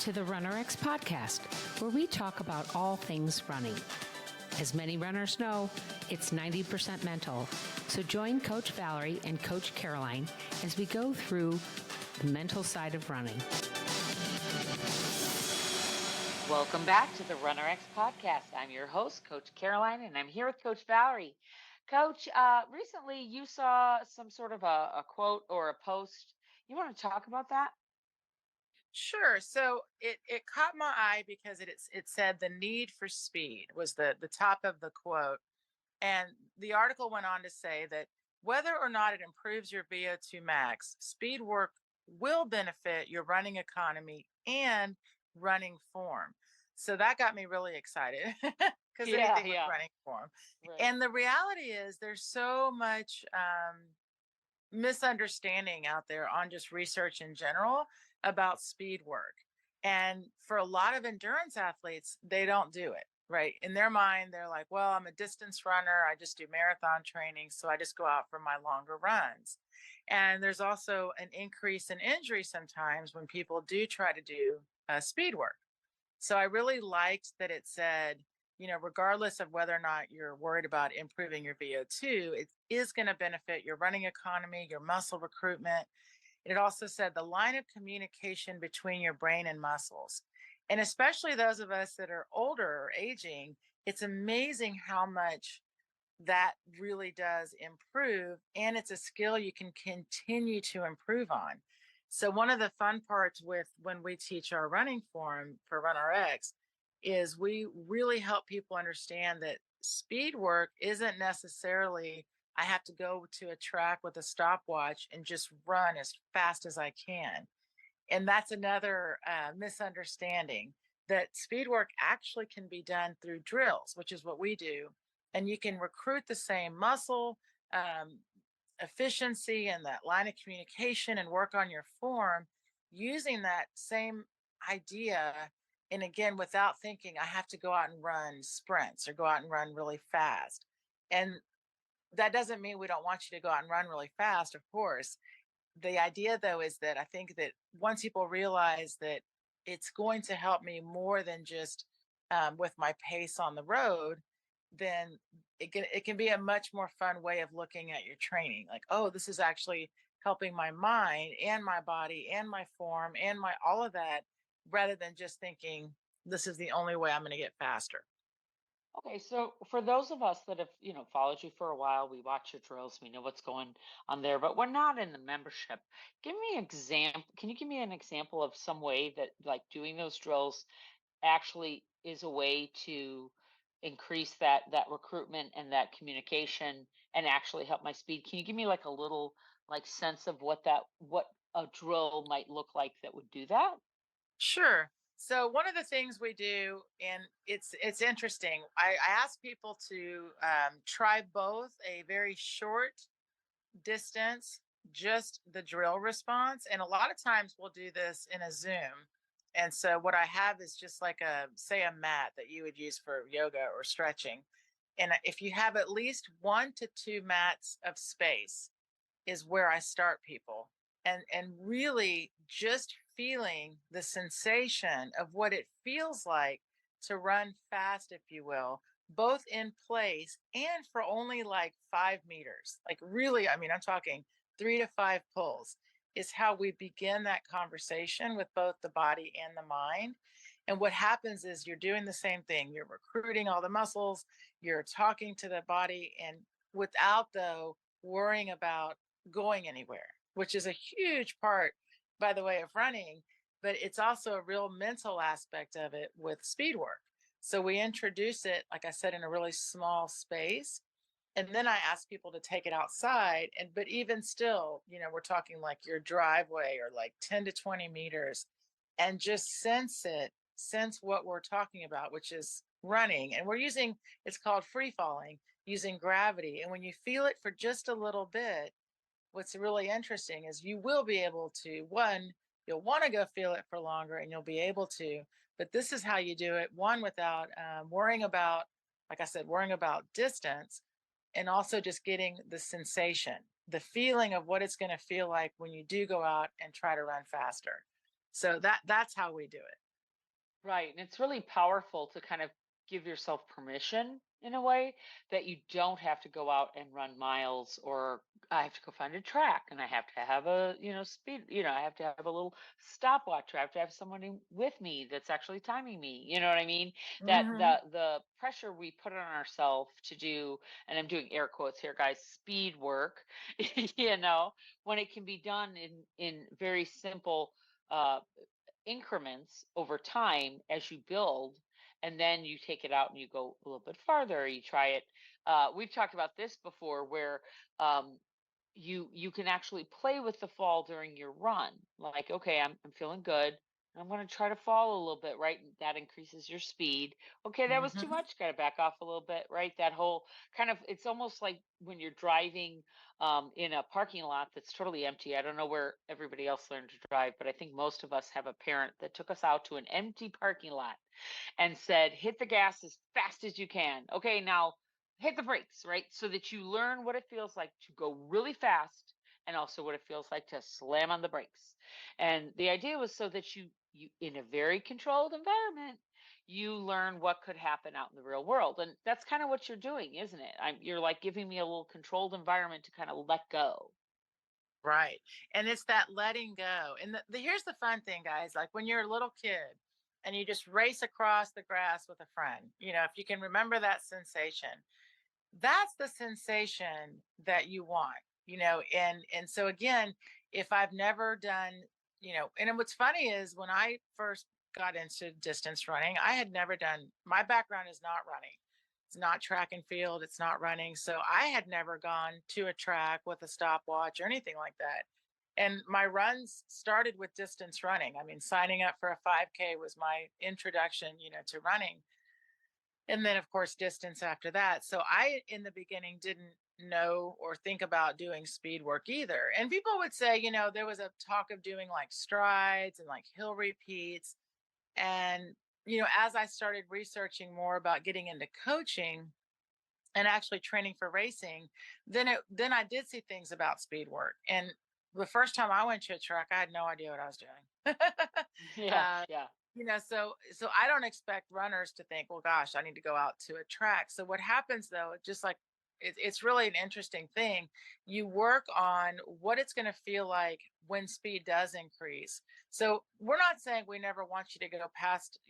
to the RunRX Podcast, where we talk about all things running. As many runners know, it's 90% mental. So join Coach Valerie and Coach Caroline as we go through the mental side of running. Welcome back to the RunRX Podcast. I'm your host, Coach Caroline, and I'm here with Coach Valerie. Coach, recently you saw some sort of a quote or a post. You want to talk about that? Sure. So it caught my eye because it said the need for speed was the top of the quote. And the article went on to say that whether or not it improves your VO2 max, speed work will benefit your running economy and running form. So that got me really excited because anything with running form. Right. And the reality is there's so much misunderstanding out there on just research in general about speed work. And for a lot of endurance athletes, they don't do it, right? In their mind, they're like, well, I'm a distance runner. I just do marathon training. So I just go out for my longer runs. And there's also an increase in injury sometimes when people do try to do speed work. So I really liked that it said, regardless of whether or not you're worried about improving your VO2, it is going to benefit your running economy, your muscle recruitment. It also said the line of communication between your brain and muscles. And especially those of us that are older or aging, it's amazing how much that really does improve. And it's a skill you can continue to improve on. So one of the fun parts with when we teach our running form for RunRX is we really help people understand that speed work isn't necessarily I have to go to a track with a stopwatch and just run as fast as I can. And that's another misunderstanding that speed work actually can be done through drills, which is what we do. And you can recruit the same muscle efficiency and that line of communication and work on your form using that same idea. And again, without thinking, I have to go out and run sprints or go out and run really fast. And that doesn't mean we don't want you to go out and run really fast, of course. The idea, though, is that I think that once people realize that it's going to help me more than just with my pace on the road, then it can be a much more fun way of looking at your training. Like, oh, this is actually helping my mind and my body and my form and my all of that, rather than just thinking this is the only way I'm going to get faster. Okay, so for those of us that have, followed you for a while, we watch your drills, we know what's going on there, but we're not in the membership. Give me an example. Can you give me an example of some way that like doing those drills actually is a way to increase that recruitment and that communication and actually help my speed? Can you give me like a little like sense of what a drill might look like that would do that? Sure. So one of the things we do, and it's interesting. I ask people to try both a very short distance, just the drill response, and a lot of times we'll do this in a Zoom. And so what I have is just like a mat that you would use for yoga or stretching. And if you have at least 1 to 2 mats of space, is where I start people. And really just feeling the sensation of what it feels like to run fast, if you will, both in place and for only like 5 meters. Like really, I mean, I'm talking 3 to 5 pulls is how we begin that conversation with both the body and the mind. And what happens is you're doing the same thing. You're recruiting all the muscles, you're talking to the body, and without though worrying about going anywhere, which is a huge part, by the way, of running, but it's also a real mental aspect of it with speed work. So we introduce it, like I said, in a really small space. And then I ask people to take it outside. But even still, we're talking like your driveway or like 10 to 20 meters and just sense what we're talking about, which is running. And it's called free falling using gravity. And when you feel it for just a little bit, what's really interesting is you will be able to, you'll want to go feel it for longer and you'll be able to, but this is how you do it. One, without worrying about, like I said, worrying about distance, and also just getting the sensation, the feeling of what it's going to feel like when you do go out and try to run faster. So that's how we do it. Right. And it's really powerful to kind of give yourself permission in a way that you don't have to go out and run miles, or I have to go find a track and I have to have a, speed, I have to have a little stopwatch. I have to have someone with me that's actually timing me. You know what I mean? That Hmm. the pressure we put on ourselves to do, and I'm doing air quotes here, guys, speed work, you know, when it can be done in very simple uh increments over time as you build, and then you take it out and you go a little bit farther, you try it. We've talked about this before, where um, you can actually play with the fall during your run, like, okay, I'm feeling good, I'm going to try to fall a little bit, right? That increases your speed. Okay, that was too Hmm. much, got to back off a little bit, right? That whole kind of, it's almost like when you're driving in a parking lot that's totally empty. I don't know where everybody else learned to drive, but I think most of us have a parent that took us out to an empty parking lot and said, hit the gas as fast as you can. Okay, now hit the brakes, right? So that you learn what it feels like to go really fast, and also what it feels like to slam on the brakes. And the idea was so that you in a very controlled environment, you learn what could happen out in the real world. And that's kind of what you're doing, isn't it? You're like giving me a little controlled environment to kind of let go. Right. And it's that letting go. And here's the fun thing, guys. Like when you're a little kid and you just race across the grass with a friend, if you can remember that sensation, that's the sensation that you want, and so again, if I've never done, and then what's funny is when I first got into distance running, I had never done, my background is not running. It's not track and field, it's not running. So I had never gone to a track with a stopwatch or anything like that. And my runs started with distance running. I mean, signing up for a 5K was my introduction, to running, and then of course distance after that. So I in the beginning didn't know or think about doing speed work either, and people would say, there was a talk of doing like strides and like hill repeats. And as I started researching more about getting into coaching and actually training for racing, then I did see things about speed work. And the first time I went to a track, I had no idea what I was doing. Yeah, uh, yeah. so I don't expect runners to think, well, gosh, I need to go out to a track. So what happens though, just like it's really an interesting thing. You work on what it's going to feel like when speed does increase. So we're not saying we never want you to go past,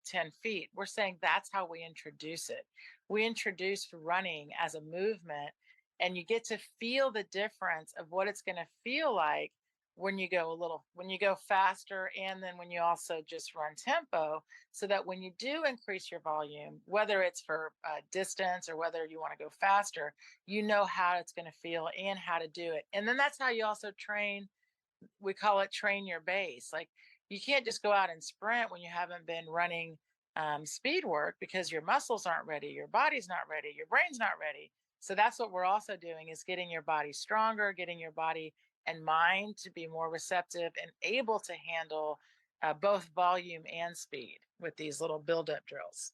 10 feet. We're saying that's how we introduce it. We introduce running as a movement, and you get to feel the difference of what it's going to feel like when you go faster, and then when you also just run tempo, so that when you do increase your volume, whether it's for distance or whether you want to go faster, you know how it's going to feel and how to do it. And then that's how you also train. We call it train your base. Like you can't just go out and sprint when you haven't been running speed work, because your muscles aren't ready, your body's not ready, your brain's not ready. So that's what we're also doing, is getting your body stronger, getting your body and mind to be more receptive and able to handle both volume and speed with these little build up drills.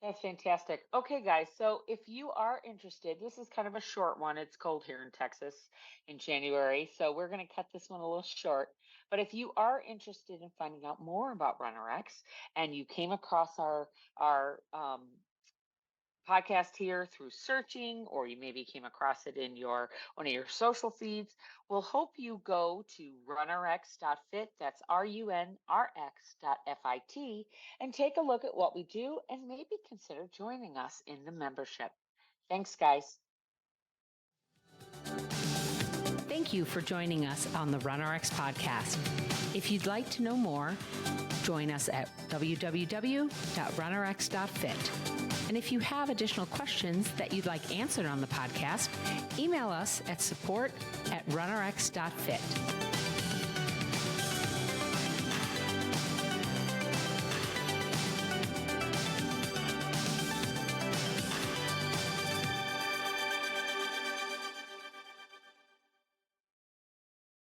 That's fantastic. Okay, guys. So if you are interested, this is kind of a short one. It's cold here in Texas in January. So we're going to cut this one a little short. But if you are interested in finding out more about RunRX, and you came across our podcast here through searching, or you maybe came across it in your one of your social feeds, we'll hope you go to runrx.fit. That's runrx.fit, and take a look at what we do, and maybe consider joining us in the membership. Thanks, guys. Thank you for joining us on the RunRX Podcast. If you'd like to know more, join us at www.runrx.fit. And if you have additional questions that you'd like answered on the podcast, email us at support@runrx.fit.